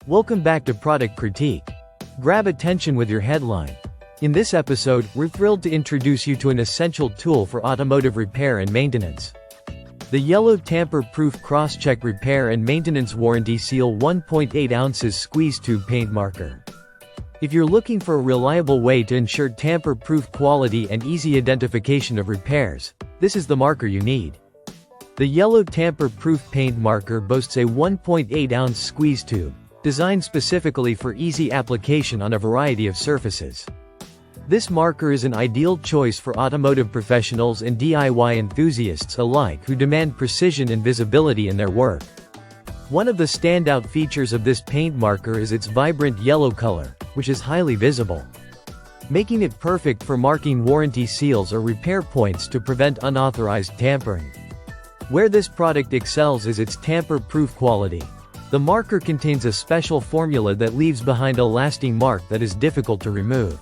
Welcome back to Product Critique. Grab attention with your headline. In this episode, we're thrilled to introduce you to an essential tool for automotive repair and maintenance. The yellow tamper-proof cross-check repair and maintenance warranty seal 1.8 ounces squeeze tube paint marker. If you're looking for a reliable way to ensure tamper-proof quality and easy identification of repairs, this is the marker you need. The yellow tamper-proof paint marker boasts a 1.8-ounce squeeze tube, designed specifically for easy application on a variety of surfaces. This marker is an ideal choice for automotive professionals and DIY enthusiasts alike who demand precision and visibility in their work. One of the standout features of this paint marker is its vibrant yellow color, which is highly visible, making it perfect for marking warranty seals or repair points to prevent unauthorized tampering. Where this product excels is its tamper-proof quality. The marker contains a special formula that leaves behind a lasting mark that is difficult to remove.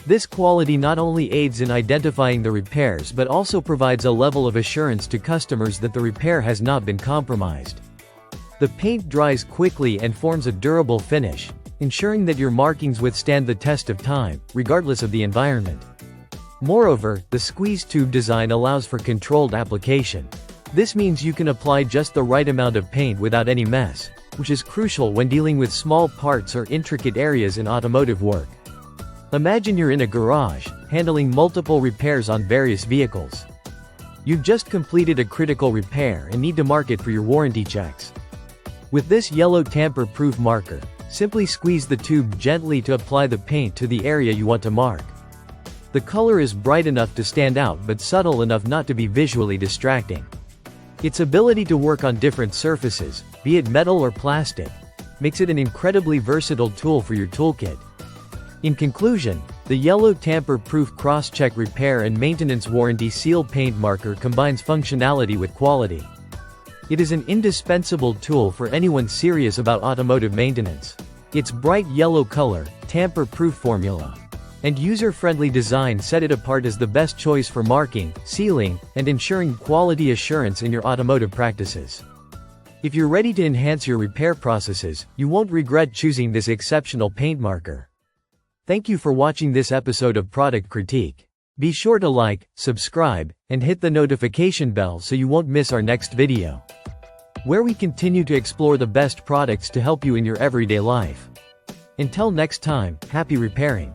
This quality not only aids in identifying the repairs but also provides a level of assurance to customers that the repair has not been compromised. The paint dries quickly and forms a durable finish, ensuring that your markings withstand the test of time, regardless of the environment. Moreover, the squeeze tube design allows for controlled application. This means you can apply just the right amount of paint without any mess, which is crucial when dealing with small parts or intricate areas in automotive work. Imagine you're in a garage, handling multiple repairs on various vehicles. You've just completed a critical repair and need to mark it for your warranty checks. With this yellow tamper-proof marker, simply squeeze the tube gently to apply the paint to the area you want to mark. The color is bright enough to stand out but subtle enough not to be visually distracting. Its ability to work on different surfaces, be it metal or plastic, makes it an incredibly versatile tool for your toolkit. In conclusion, the yellow tamper-proof cross-check repair and maintenance warranty seal paint marker combines functionality with quality. It is an indispensable tool for anyone serious about automotive maintenance. Its bright yellow color, tamper-proof formula, and user-friendly design set it apart as the best choice for marking, sealing, and ensuring quality assurance in your automotive practices. If you're ready to enhance your repair processes, you won't regret choosing this exceptional paint marker. Thank you for watching this episode of Product Critique. Be sure to like, subscribe, and hit the notification bell so you won't miss our next video, where we continue to explore the best products to help you in your everyday life. Until next time, happy repairing.